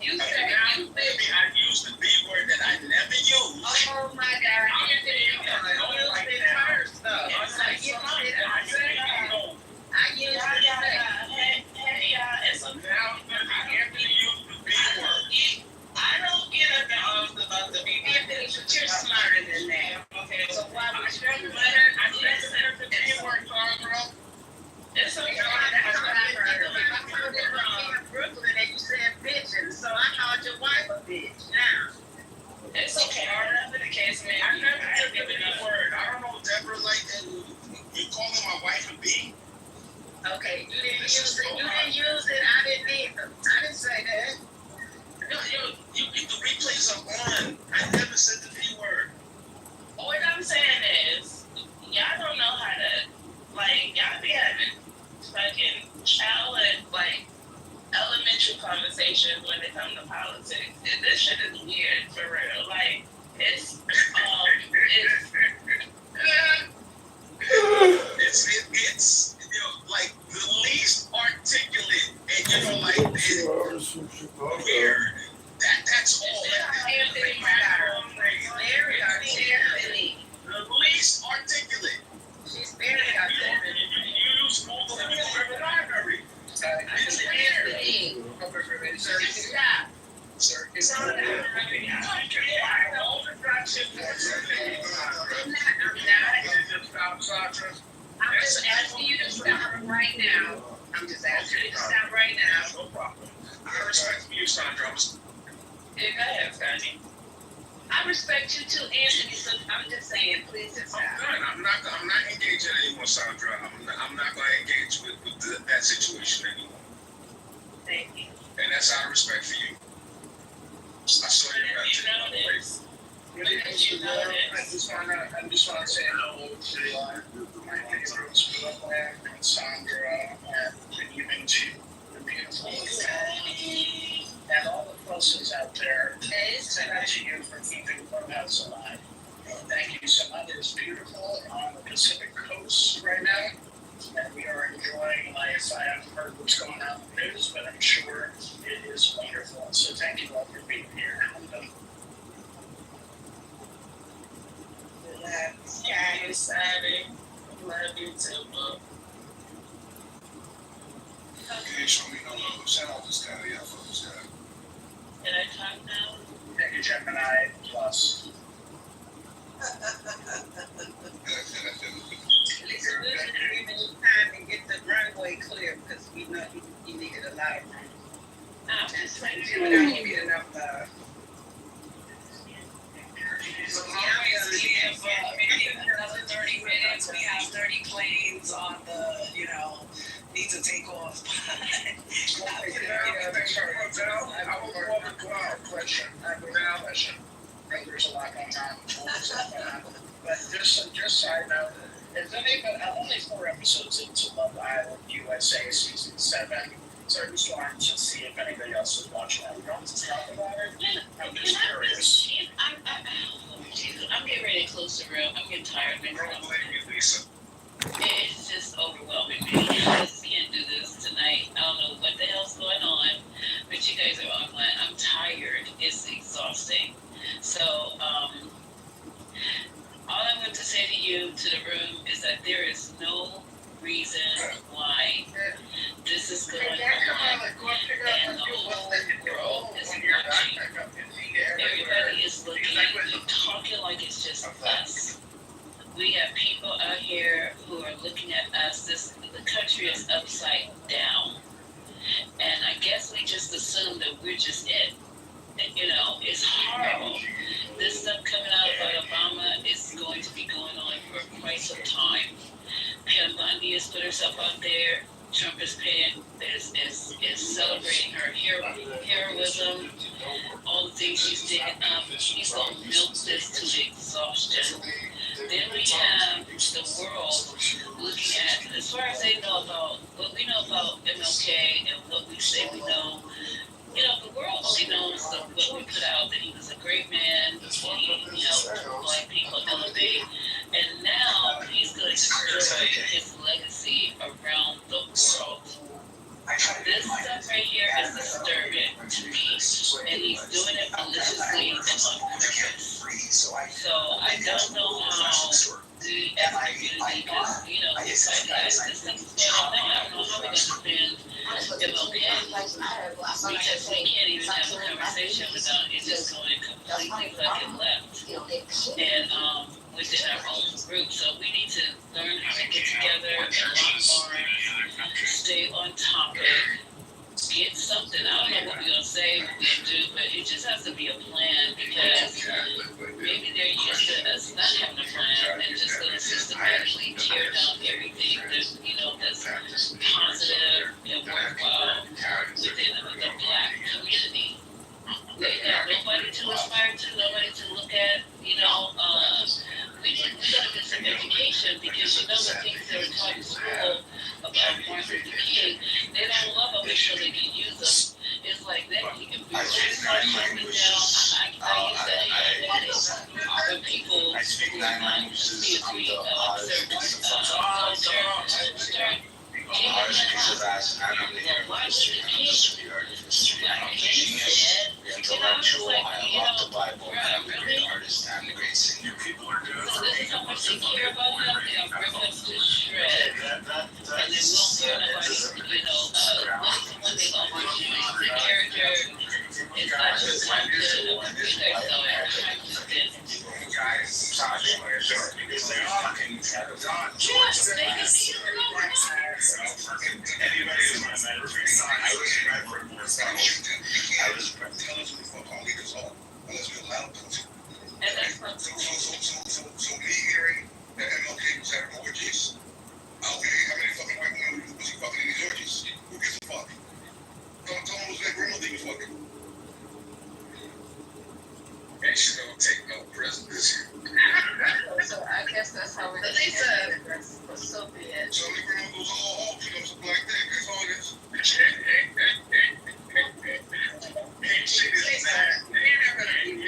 You said now, baby, I used the B word that I never use. Oh my God! I used it first though. I used it. And so now I have to use the B word. I don't get about the B word. You're smarter than that. Okay, so why would you do that? I said the B word, Sandra. It's okay. I heard it from Brooklyn and you said bitch, and so I called your wife a bitch. Now, it's okay. Whatever the case, man. I never took the B word. I don't know, Deborah, like that. You calling my wife a B? Okay, you didn't use it. You didn't use it. I didn't either. I didn't say that. The replays are on. I never said the B word. What I'm saying is, y'all don't know how to, like, y'all be having fucking child and, like, elementary conversations when it comes to politics. And this shit is weird, for real. Like, it's like the least articulate, and like it's weird. That's all. Very articulate. The least articulate. She's very articulate. You use Google in the library. Stop. Sir, it's not I'm just asking you to stop right now. I'm just asking you to stop right now. No problem. I respect you, Sandra. Yeah, go ahead, Scotty. I respect you too, Anthony. So I'm just saying, please just stop. I'm done. I'm not engaging anymore, Sandra. I'm not going to engage with that situation anymore. Thank you. And that's out of respect for you. I saw you about to I just want to say hello to my neighbors, Brooklyn and Sandra, and good evening to the beautiful and all the closest out there. Thank you for keeping Clubhouse alive. Thank you so much. It's beautiful on the Pacific Coast right now, and we are enjoying life. I haven't heard what's going on in the news, but I'm sure it is wonderful. So thank you all for being here. Yeah, it's Saturday. Love you too, bro. Okay, show me no love. Shout out to Scotty. I fuck with Scotty. Can I talk now? Thank you, Gemini Plus. Listen, we're going to give you time to get the runway clear because we know you needed a lot of room. I'm just trying to do it. I give you enough. Another 30 minutes. We have 30 planes on the, need to take off. I have there's a lot going on. But just side note, I'm only 4 episodes into Love Island USA season 7. So I just wanted to see if anybody else is watching that. We don't have to talk about it. I'm just curious. I'm getting ready to close the room. I'm getting tired. I don't blame you, Lisa. It's just overwhelming me. I just can't do this tonight. I don't know what the hell's going on, but you guys are online. I'm tired. It's exhausting. So, all I want to say to you, to the room, is that there is no reason why this is going on, and the whole world is watching. Everybody is looking and talking like it's just us. We have people out here who are looking at us. The country is upside down, and I guess we just assume that we're just it. It's horrible. This stuff coming out of Obama is going to be going on for quite some time. Pam Bondi has put herself out there. Trump is celebrating her heroism, all the things she's digging up. He's going to milk this to exhaustion. Then we have the world looking at, as far as they know about what we know about MLK and what we say we know. The world only knows what we put out, that he was a great man, he helped Black people elevate, and now he's going to destroy his legacy around the world. This stuff right here is disturbing to me. and he's doing it maliciously and on purpose. So I don't know how we as a community, because it's like I just understand all thing. I don't know how we understand MLK because we can't even have a conversation without it just going completely fucking left. And within our own group, so we need to learn how to get together and lock arms, stay on topic, get something. I don't know what we're gonna say, what we're gonna do, but it just has to be a plan because maybe they're used to us not having a plan and just gonna systematically tear down everything that's positive and worthwhile within the black community. They have nobody to aspire to, nobody to look at, we gotta get some education because the things they were taught in school about Martin Luther King, they don't love them until they can use them. It's like that. You can be really smart something down. I use that when people who observe start why would the king said, so this is how much they care about him, they'll rip him to shreds. And they won't hear nobody, when they overuse the character, it's not just one good or good, so because they are fucking yes, they can see anybody in my management, I was intelligently fuck all leaders off, unless we allow them to. And that's not so me hearing that MLK was having orgies, okay, how many fucking white women was he fucking in these orgies? Who gives a fuck? Tell him who's that grandmother he was fucking. And she don't take no prisoners here. So I guess that's how it is. So be it. So the grandma goes all off, something like that. That's all it is. Shit is bad. They're not gonna be mad.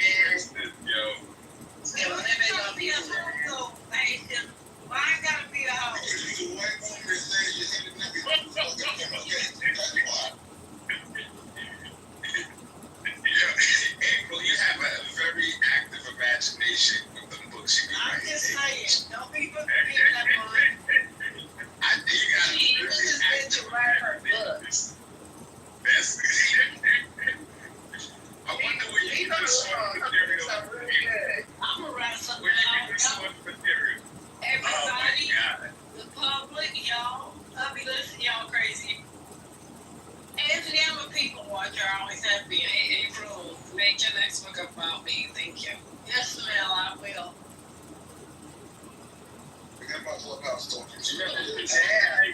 Yeah, well, they may not be mad. Why I gotta be a hoe? Because you're a white woman that says you hate the nigga. That's why. April, you have a very active imagination with the books you can write. I'm just saying, don't be forgetting that one. She just been to write her books. That's I wonder where you get this one material. I'm gonna write something material. Everybody, the public, y'all, I'll be listening, y'all crazy. Anthony, I'm a people watcher. I always have been. April, make your next book about me. Thank you. Yes, ma'am, I will. We got my clubhouse talking to you.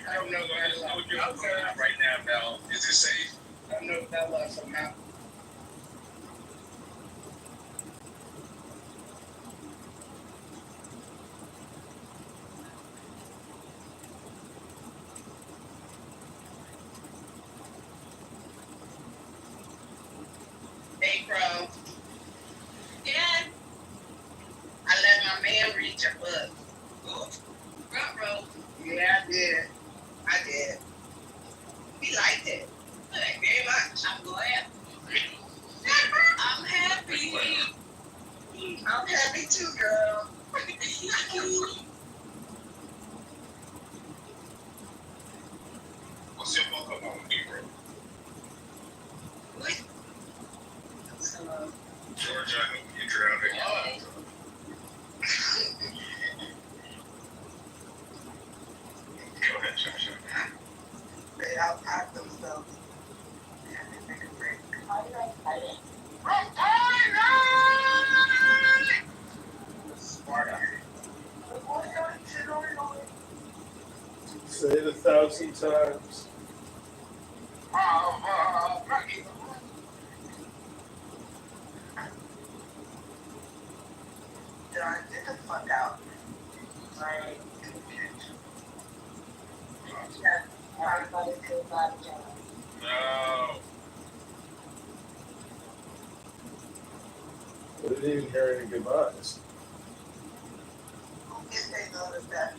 I don't know what you're doing right now, Mel. Is it safe? I don't know if that was somehow. April. Yeah. I let my man read your book. Front row. Yeah, I did. He liked it. Thank you very much. I'm glad. I'm happy. I'm happy too, girl. What's your book about, April? What? Georgia, I hope you drowning. Go ahead, Joshua. They outpack themselves. Smart. Say it 1,000 times. John, get the fuck out. Right. Everybody feel bad, John. No. I didn't even hear any goodbyes. If they notice that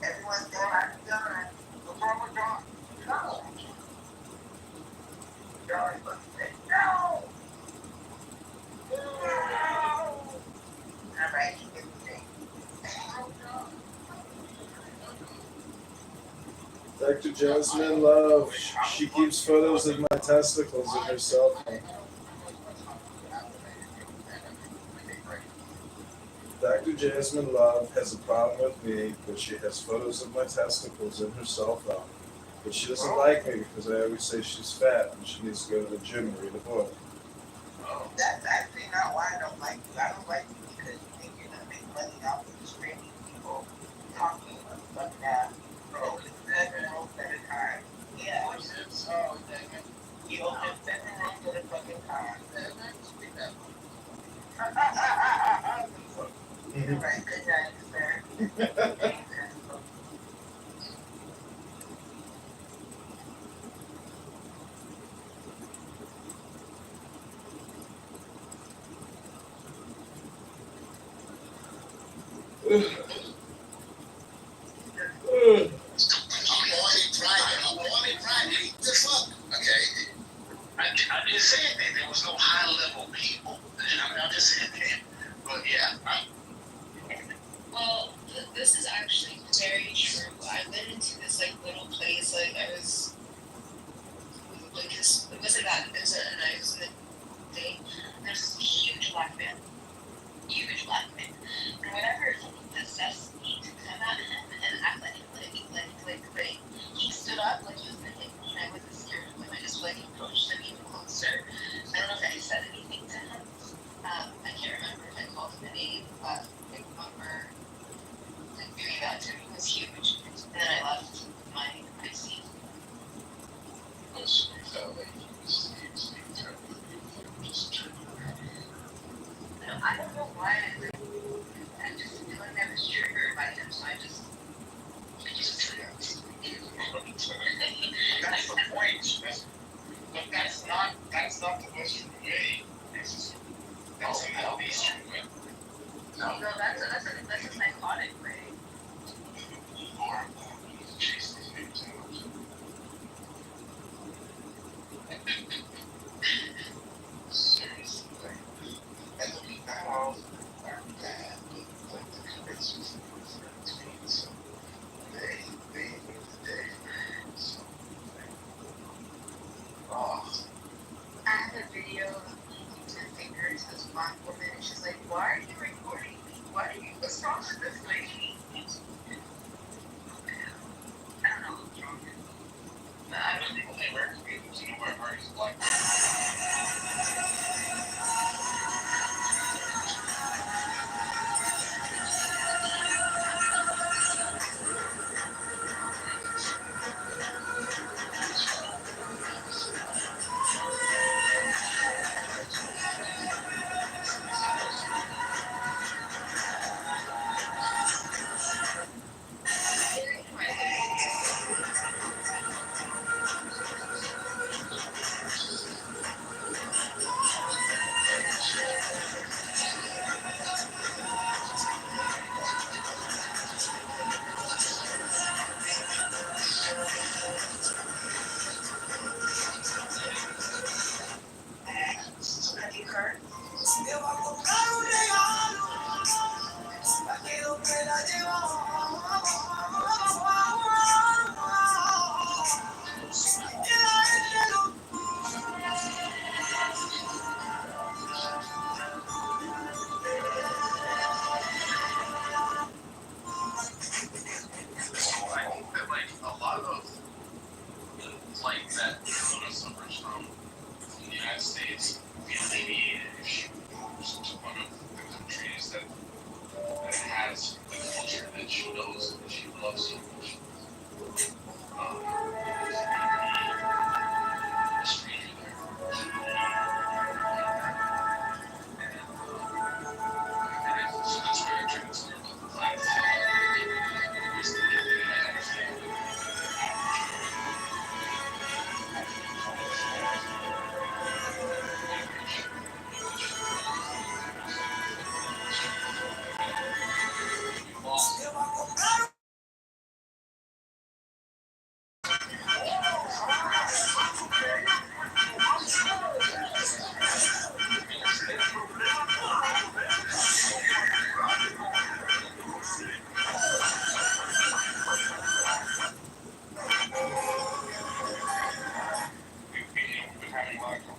everyone's going out to John. What's wrong with John? No. John, but say no. Dr. Jasmine Love, she keeps photos of my testicles in her cell phone. Dr. Jasmine Love has a problem with me, but she has photos of my testicles in her cell phone. But she doesn't like me because I always say she's fat and she needs to go to the gym and read a book. That's actually not why I don't like you. I don't like you because you think you're gonna make money off of screaming people talking like that. Bro, it's 7 rooms at a time. Yeah. What's this? Oh, dang it. You open 7 rooms at a fucking time. You're right. Good night, sir. I'm only Friday. The fuck? Okay. I didn't say anything. There was no high level people. I'm just saying that. But yeah. Well, this is actually very true. I went into this like little place, like I was like this. It wasn't that. It was it was in the day. There's this huge black man, and whenever something possessed me to come at him, and I let him like he stood up like he was gonna hit me, and I wasn't scared of him. I just like approached him even closer. I don't know if I said anything to him. I can't remember if I called him a name, but I remember like doing that to him. It was huge. And then I left my seat. Which felt like he was just tripping. I don't know why I just feel like I was triggered by him, so I just triggered. That's the point. But that's not the Western way. That's an Eastern way. no, that's a psychotic way. Seriously. And the McDonald's are bad. Like the conventions and so they made the day for so oh. I have a video of me using fingers to this black woman, and she's like, "Why are you recording me? What's wrong with this lady?" I don't know what's wrong with me. But I don't think Only American people to know where Marty's black.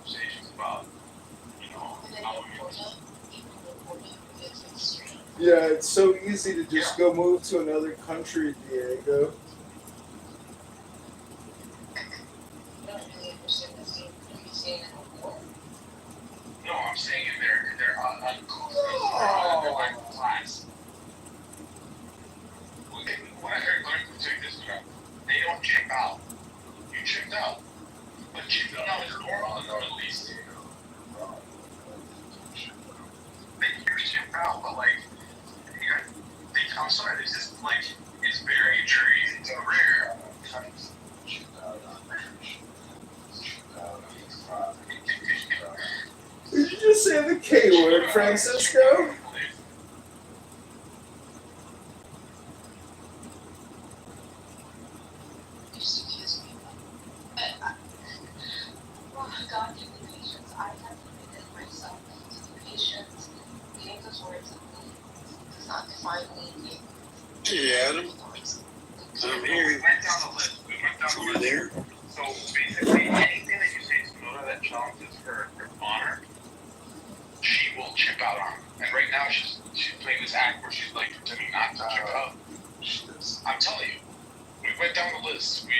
conversations about, how Yeah, it's so easy to just go move to another country, Diego. No, I'm saying in their uncouth class. When I heard, let me take this about, they don't chip out. You chipped out. But chipping out is normal in the Middle East. You're chipped out, but like, I'm sorry, this is like, it's very, very rare. Did you just say the K word, Francisco? God give me patience. I have committed myself to be patient. Reading those words of me does not define me. Hey, Adam. I'm here. We went down the list. You there? So basically, anything that you say to Mona that challenges her honor, she will chip out on. And right now, she's playing this act where she's like pretending not to chip out. I'm telling you, we went down the list. We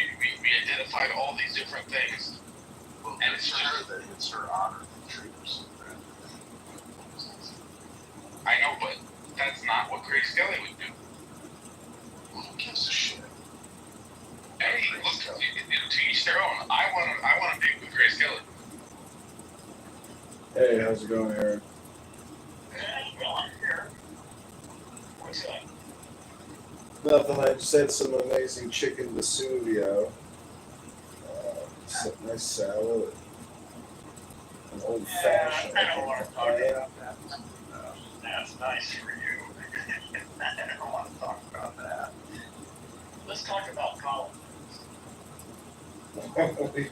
identified all these different things. Well, and it's her that it's her honor to treat herself. I know, but that's not what Grace Kelly would do. Well, who gives a shit? Hey, look, to each their own. I want to be with Grace Kelly. Hey, how's it going, Aaron? Hey, well, I'm here. What's up? Nothing. I just had some amazing chicken Vesuvio. Some nice salad. An old fashioned. I don't want to talk about that. That's nice for you. I don't want to talk about that. Let's talk about politics. We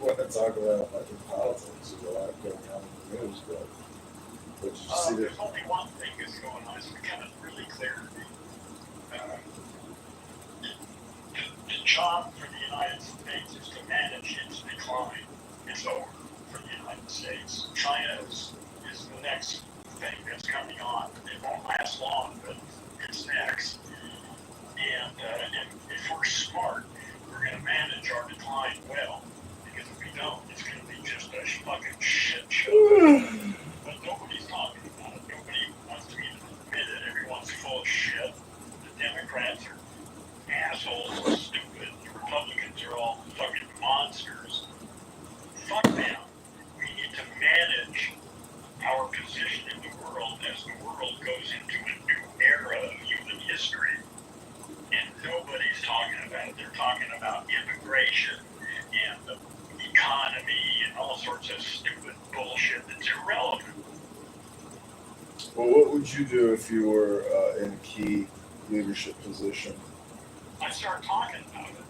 want to talk about fucking politics. There's a lot going on in the news, but did you see that? There's only one thing that's going on. It's becoming really clear to me. The job for the United States is to manage its decline. It's over for the United States. China is the next thing that's coming on. It won't last long, but it's next. And if we're smart, we're going to manage our decline well. Because if we don't, it's going to be just a fucking shit show. But nobody's talking about it. Nobody wants to even admit it. Everyone's full of shit. The Democrats are assholes and stupid. The Republicans are all fucking monsters. Fuck them. We need to manage our position in the world as the world goes into a new era of human history. And nobody's talking about it. They're talking about immigration and the economy and all sorts of stupid bullshit that's irrelevant. Well, what would you do if you were in a key leadership position? I start talking about it.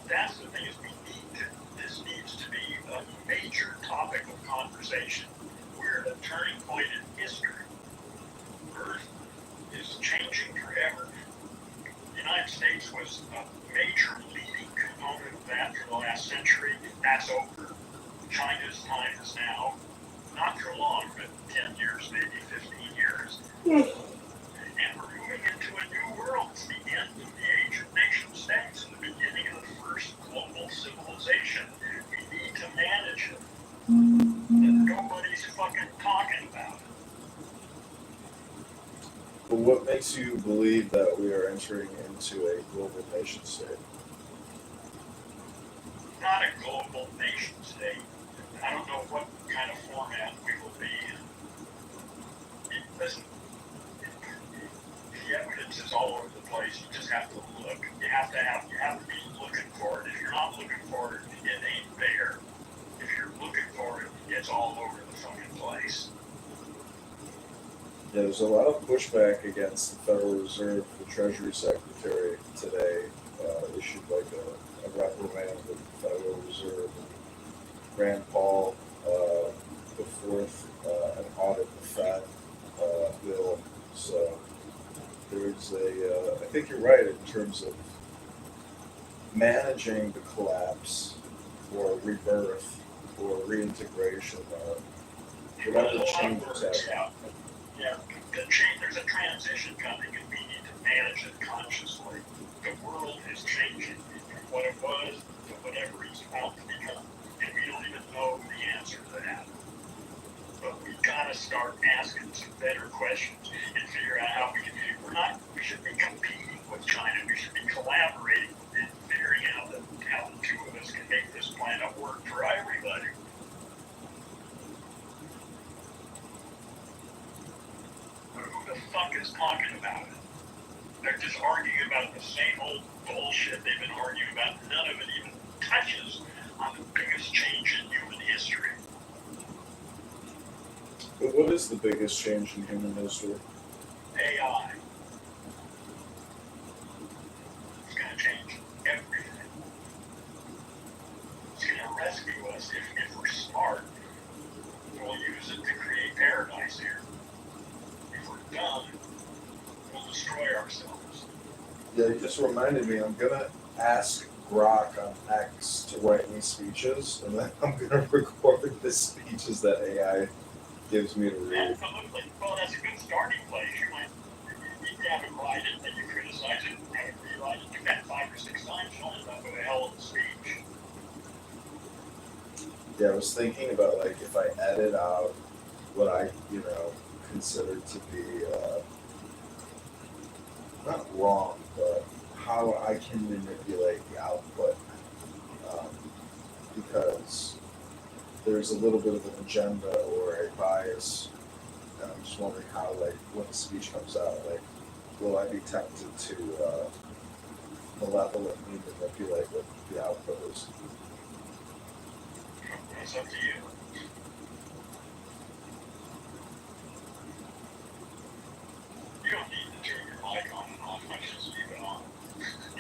That's the thing is this needs to be a major topic of conversation. We're at a turning point in history. Earth is changing forever. The United States was a major leading component of that for the last century. That's over. China's time is now. Not for long, but 10 years, maybe 15 years. And we're moving into a new world. It's the end of the age of nation states and the beginning of the first global civilization. We need to manage it. And nobody's fucking talking about it. Well, what makes you believe that we are entering into a global nation state? Not a global nation state. I don't know what kind of format we will be in. Listen, the evidence is all over the place. You just have to look. You have to be looking for it. If you're not looking for it, it ain't there. If you're looking for it, it's all over the fucking place. Yeah, there's a lot of pushback against the Federal Reserve. The Treasury Secretary today issued like a reprimand of the Federal Reserve. Rand Paul put forth an audit the Fed bill. So there's I think you're right in terms of managing the collapse or rebirth or reintegration or whatever changes happen. Yeah, there's a transition coming and we need to manage it consciously. The world is changing from what it was to whatever it's about to become. And we don't even know the answer to that. But we gotta start asking some better questions and figure out how we should be competing with China. We should be collaborating and figuring out how the two of us can make this planet work for everybody. Who the fuck is talking about it? They're just arguing about the same old bullshit they've been arguing about. None of it even touches on the biggest change in human history. But what is the biggest change in human history? AI. It's going to change everything. It's going to rescue us if we're smart. We'll use it to create paradise here. If we're dumb, we'll destroy ourselves. Yeah, you just reminded me. I'm gonna ask Grok on X to write me speeches, and then I'm gonna record the speeches that AI gives me to read. Absolutely. Well, that's a good starting place. You have it write it, then you criticize it, have it rewrite it, do that 5 or 6 times, you'll end up with a hell of a speech. Yeah, I was thinking about like if I edit out what I, consider to be not wrong, but how I can manipulate the output, because there's a little bit of an agenda or a bias, and I'm just wondering how, like, when the speech comes out, like, will I be tempted to malevolently manipulate what the output is? It's up to you. You don't need to turn your mic on and off. I just leave it on.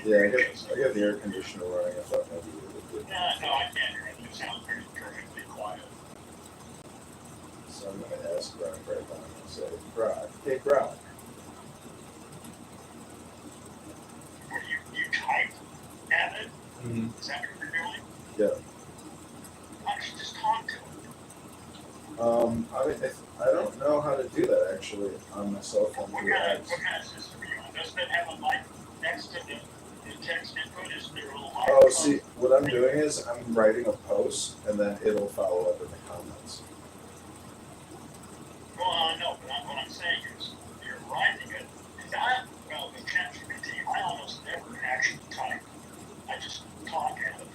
Yeah, I got the air conditioner running. I thought maybe it would. No, I can't hear it. It sounds perfectly quiet. So I'm going to ask Grok right now and say, Grok, hey Grok. Where you type at it? Mm-hmm. Is that what you're doing? Yeah. Why don't you just talk to it? I don't know how to do that actually on my cell phone What through kind X. of system are you on? Doesn't it have a mic next to the text input? Is there a little mic? Oh, see, what I'm doing is I'm writing a post and then it'll follow up in the comments. Well, I know, but what I'm saying is you're writing it. With ChatGPT, I almost never actually type. I just talk at it.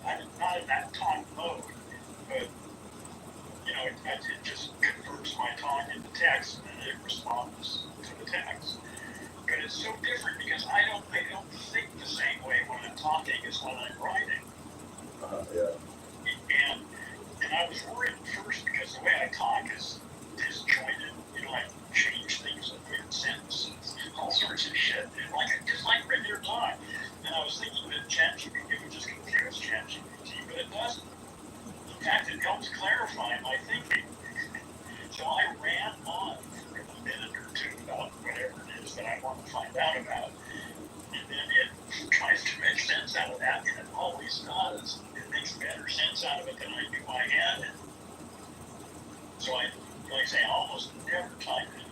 I'm not in that talk mode, but it just converts my talk into text and then it responds to the text. But it's so different because I don't think the same way when I'm talking as when I'm writing. Yeah. And I was worried at first because the way I talk is disjointed. I change things in weird sentences, all sorts of shit, just like regular talk. And I was thinking that ChatGPT would just confuse ChatGPT, but it doesn't. In fact, it helps clarify my thinking. So I ran on for a minute or two about whatever it is that I want to find out about. And then it tries to make sense out of that, and it always does. It makes better sense out of it than I do my head. So like I say, I almost never type anymore.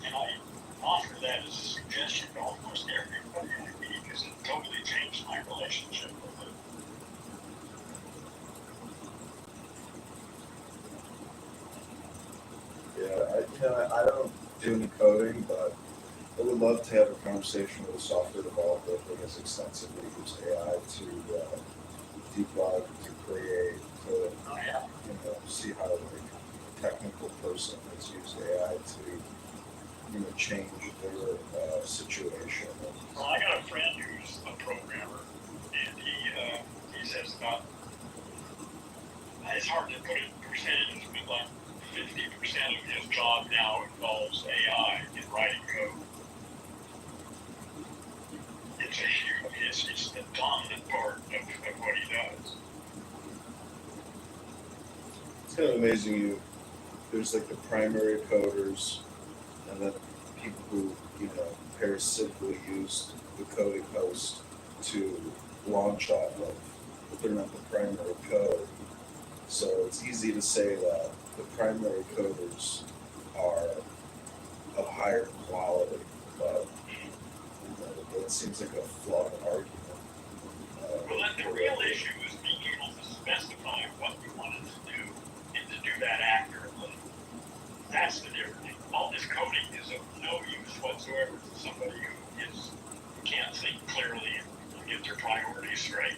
And I offer that as a suggestion to almost everybody I meet because it totally changed my relationship with it. Yeah, I don't do any coding, but I would love to have a conversation with a software developer who has extensively used AI to debug, to create, to see how a technical person has used AI to change their situation. Well, I got a friend who's a programmer, and he says about, it's hard to put it in percentages, but like 50% of his job now involves AI in writing code. It's the dominant part of what he does. It's kind of amazing. There's like the primary coders, and then people who parasitically use the coding host to launch off of but they're not the primary code. So it's easy to say that the primary coders are of higher quality, but that seems like a flawed argument. Well, the real issue is being able to specify what you wanted to do and to do that accurately. That's the difference. All this coding is of no use whatsoever to somebody who can't think clearly and get their priorities straight.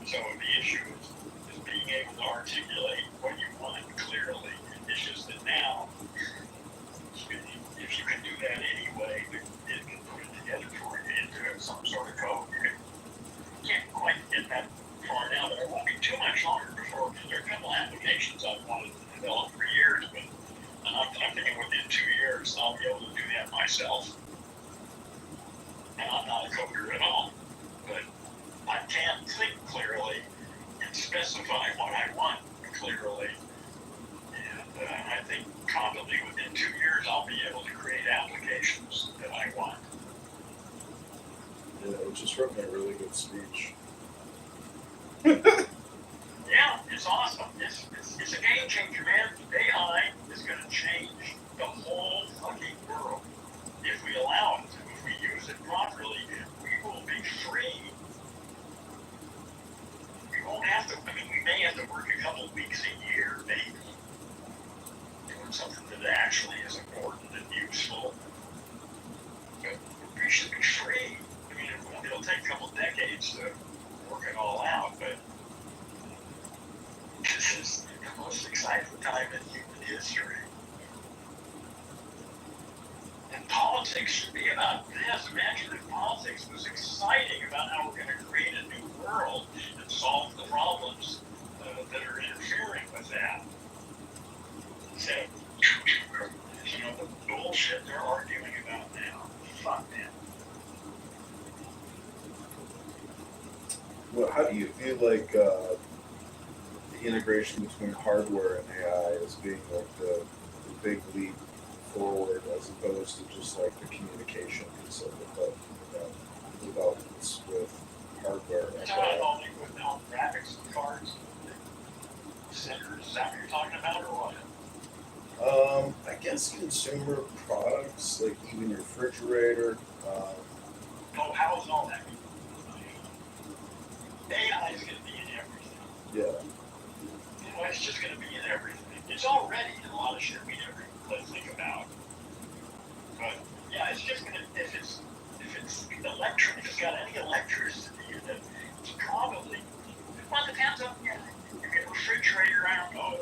So the issue is being able to articulate what you want clearly. It's just that now, if you can do that anyway, it can put it together for you into some sort of code. You can't quite get that far now, but it won't be too much longer before, because there are a couple applications I've wanted to develop for years, but I'm thinking within 2 years I'll be able to do that myself. And I'm not a coder at all, but I can think clearly and specify what I want clearly. And I think probably within 2 years I'll be able to create applications that I want. Yeah, it just wrote me a really good speech. Yeah, it's awesome. It's a game changer, man. AI is going to change the whole fucking world. If we allow it to, if we use it properly, we will be free. We won't have to, I mean, we may have to work a couple weeks a year, maybe, doing something that actually is important and useful. But we should be free. I mean, it'll take a couple decades to work it all out, but this is the most exciting time in human history. And politics should be about this. Imagine if politics was exciting about how we're going to create a new world and solve the problems that are interfering with that. Instead of, the bullshit they're arguing about now. Fuck, man. Well, how do you feel like the integration between hardware and AI is being like the big leap forward as opposed to just like the communication piece of it, but developments with hardware and It's AI? all with now graphics cards, centers. Is that what you're talking about, or what? I guess consumer products, like even your refrigerator. Oh, how is all that? AI is going to be in everything. Yeah, It's just going to be in everything. It's already in a lot of shit we never really think about. But yeah, it's just going to, if it's electric, if it's got any electricity in it, it's probably, well, it depends on, if you get a refrigerator, I don't know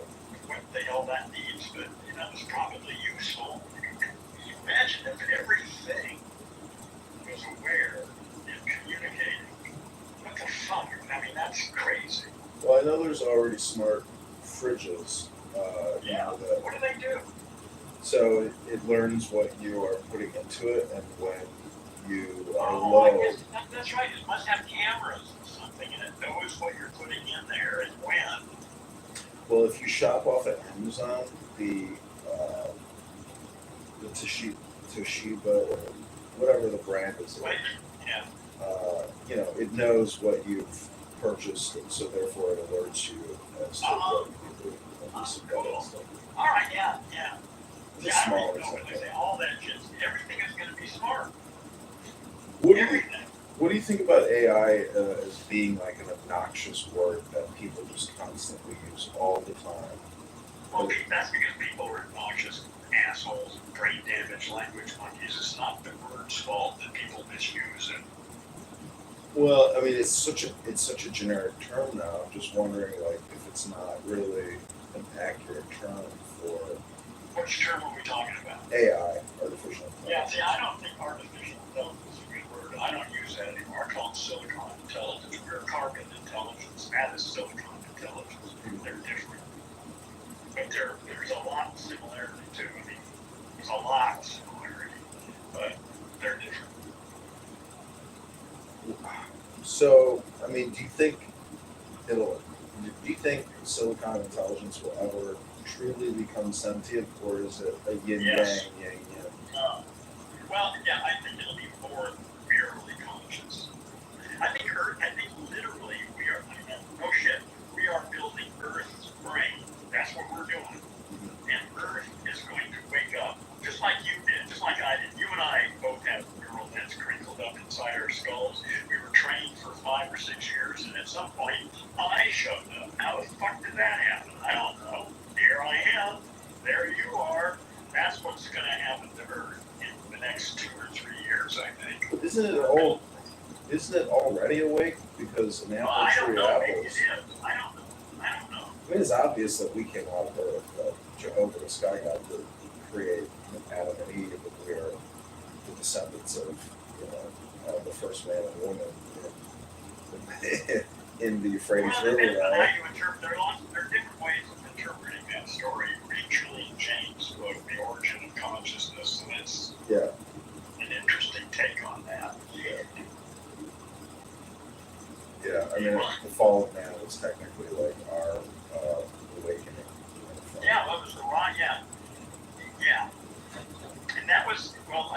what the hell that needs, but it's probably useful. Imagine if everything was aware and communicating. What the fuck? I mean, that's crazy. well, I know there's already smart fridges. Yeah. That, What do they do? so it learns what you are putting into it, and when you are Oh, low. I guess that's right. It must have cameras or something, and it knows what you're putting in there and when. Well, if you shop off at Amazon, the Toshiba or whatever the brand is, Wait, yeah. it knows what you've purchased, and so therefore it alerts you as to what you're doing and some of that stuff. All right, yeah. The Yeah, I don't smaller even know what stuff. they say. All that shit. Everything is going to be smart. What do you Everything. What do you think about AI as being like an obnoxious word that people just constantly use all the time? Well, that's because people are obnoxious assholes, brain damaged language monkeys. It's not the word's fault that people misuse it. Well, I mean, it's such a generic term now. I'm just wondering, like, if it's not really an accurate term for Which term are we talking about? AI, artificial Yeah, intelligence. see, I don't think artificial intelligence is a good word. I don't use that anymore. I call it silicon intelligence. We're carbon intelligence. That is silicon intelligence. They're different. But there's a lot of similarity too. I mean, there's a lot of similarity, but they're different. So, I mean, do you think silicon intelligence will ever truly become sentient, or is it a yin Yes. yang? Well, yeah, I think it'll be more purely conscious. I think literally we are. I mean, I don't know. Here I am. There you are. That's what's going to happen to Earth in the next 2 or 3 years, I think. Isn't it already awake? Because an apple I don't tree know. Maybe it apples. is. I don't know. I don't know. I mean, it's obvious that we came out of Earth, that Jehovah, the sky god, did create Adam and Eve, and we are the descendants of, the first man and woman in the Euphrates Well, it River depends on Valley. how you interpret. There are different ways of interpreting that story. Read Julian James' book, The Origin of Consciousness, and it's Yeah, an interesting take on that. yeah. I mean, the fall of man was technically like our awakening. Yeah, that was the right. Yeah, yeah. And that was well.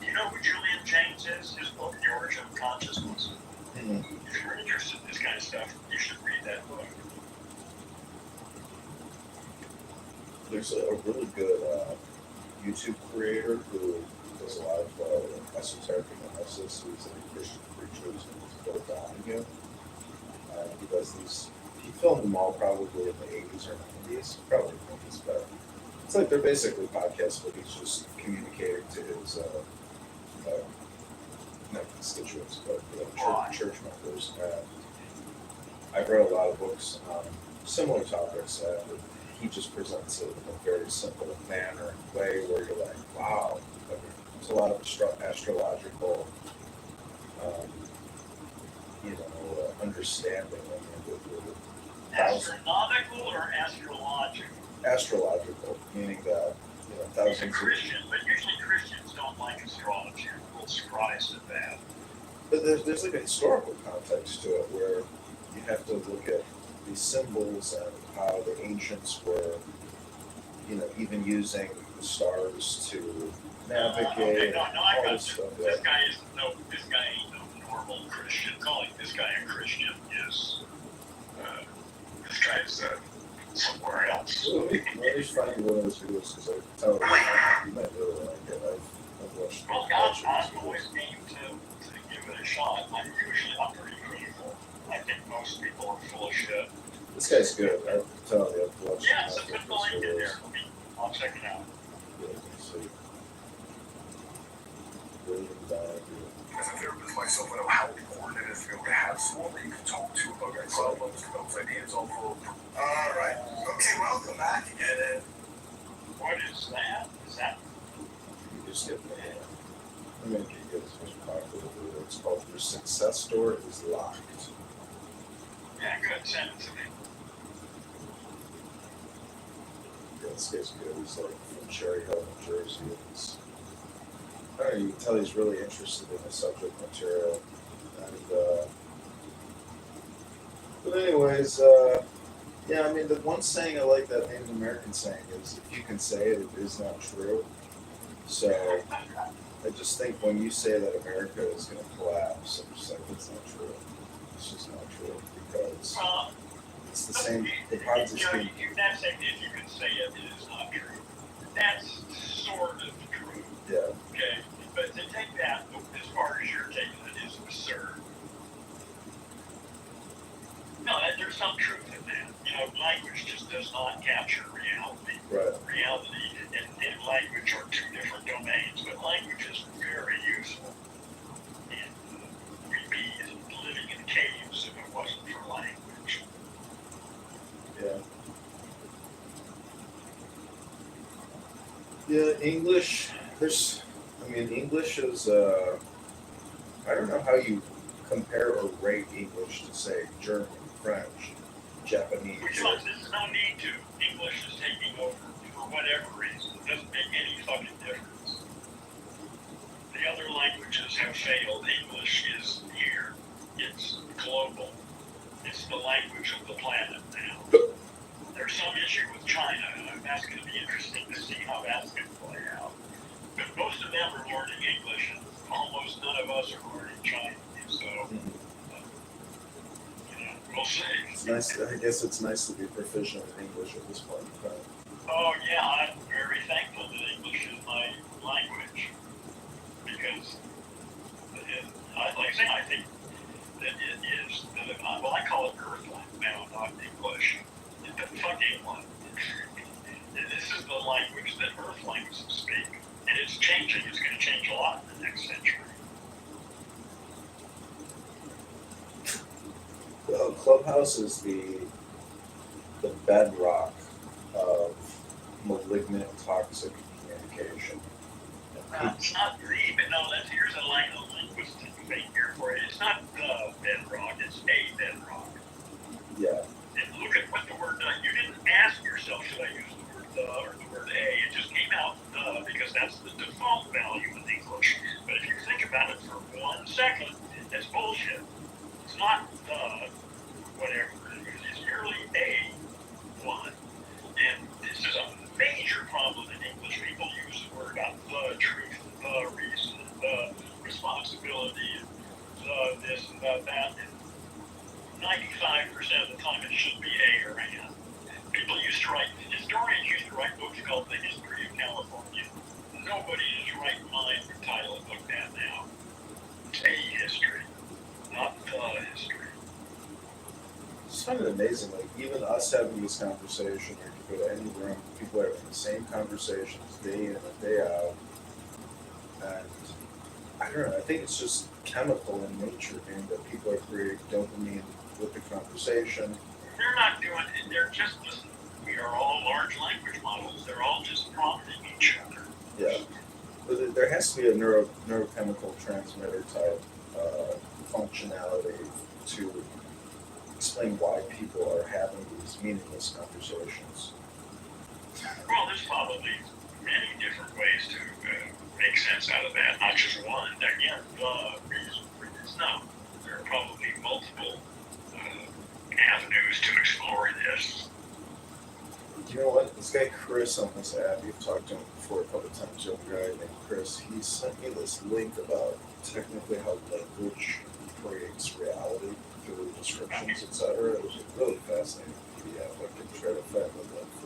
Do you know who Julian James is? His book, The Origin of Consciousness. Mhm. If you're interested in this kind of stuff, you should read that book. There's a really good YouTube creator who does a lot of esoteric analysis. He's a Christian preacher. His name is Bill Donovan. He does these. He filmed them all probably in the 80s or 90s, probably 90s, but it's like they're basically podcasts, but he's just communicating to his not constituents, but church members. I've read a lot of books on similar topics, and he just presents it in a very simple manner, way where you're like, wow. I mean, there's a lot of astrological, understanding. Astronomical or astrological? Astrological, meaning that He's a thousands of. Christian, but usually Christians don't like astrology. I'm a little surprised at that. But there's like a historical context to it where you have to look at these symbols and how the ancients were, even using the stars to navigate Okay, no, I all got this you. stuff. This guy ain't no normal Christian. Calling this guy a Christian is, this guy's somewhere else. Let me find you one of those videos because I can tell you might really like it. I've watched. Well, I'm always game to give it a shot. I'm pretty critical. I think most people are full of shit. This guy's good. I'm telling you, I've watched. Yeah, so put the link in there. I'll check it out. Yeah, you can see. William Donahue. As a therapist myself, I know how important it is to be able to have someone that you can talk to about your problems, to bounce ideas off of. All right. Okay, welcome back again. What is that? Is that? You just get the hand. I'm going to get this most popular video. It's called Your Success Door is Locked. Yeah, good. Send it to me. Yeah, this guy's good. He's like from Cherry Hill, New Jersey. I don't know, you can tell he's really interested in the subject material. And, but anyways, yeah, I mean, the one saying I like, that Native American saying, is if you can say it, it is not true. So I just think when you say that America is going to collapse, I'm just like, it's not true. It's just not true because it's the same. The Ponzi scheme. That's if you can say it, it is not true. That's sort of true. Yeah. Okay, but to take that as far as you're taking it is absurd. No, there's some truth in that. Language just does not capture reality. Right. Reality and language are two different domains, but language is very useful. And we'd be living in caves if it wasn't for language. Yeah. Yeah, English. English is. I don't know how you compare or rate English to, say, German, French, Japanese. There's no need to. English is taking over for whatever reason. It doesn't make any fucking difference. The other languages have failed. English is here. It's global. It's the language of the planet now. There's some issue with China, and that's going to be interesting to see how that's going to play out. But most of them are learning English, and almost none of us are learning Chinese. So, we'll see. It's nice. I guess it's nice to be proficient in English at this point in time. Oh yeah, I'm very thankful that English is my language because, like I say, I think that it is. Well, I call it Earth now, not English. The fuck anyone. This is the language that Earthlings speak, and it's changing. It's going to change a lot in the next century. Well, Clubhouse is the bedrock of malignant, toxic communication. It's not the, but no, here's a linguistic thing here for you. It's not the bedrock, it's a bedrock. Yeah. And look at what the word you didn't ask yourself, should I use the word the or the word a? It just came out because that's the default value in English. But if you think about it for 1 second, that's bullshit. It's not the whatever. It's merely a one. And this is a major problem in English. People use the word about the truth, the reason, the responsibility, the this and the that. And 95% of the time it should be a or an. People used to write, historians used to write books called The History of California. Nobody in his right mind would title a book that now. It's a history, not the history. I just find it amazing, like even us having this conversation, or you go to any room, people are having the same conversations day in and day out. And I don't know, I think it's just chemical in nature, being that people are creating dopamine with the conversation. They're not doing it, they're just, listen, we are all large language models, they're all just prompting each other. Yeah. But there has to be a neurochemical transmitter type functionality to explain why people are having these meaningless conversations. Well, there's probably many different ways to make sense out of that, not just one. Again, the reason for this, no. There are probably multiple avenues to explore this. You know what? This guy Chris on this app, you've talked to him before a couple times, young guy named Chris, he sent me this link about technically how language creates reality through descriptions, etc. It was a really fascinating PDF. I could try to find the link for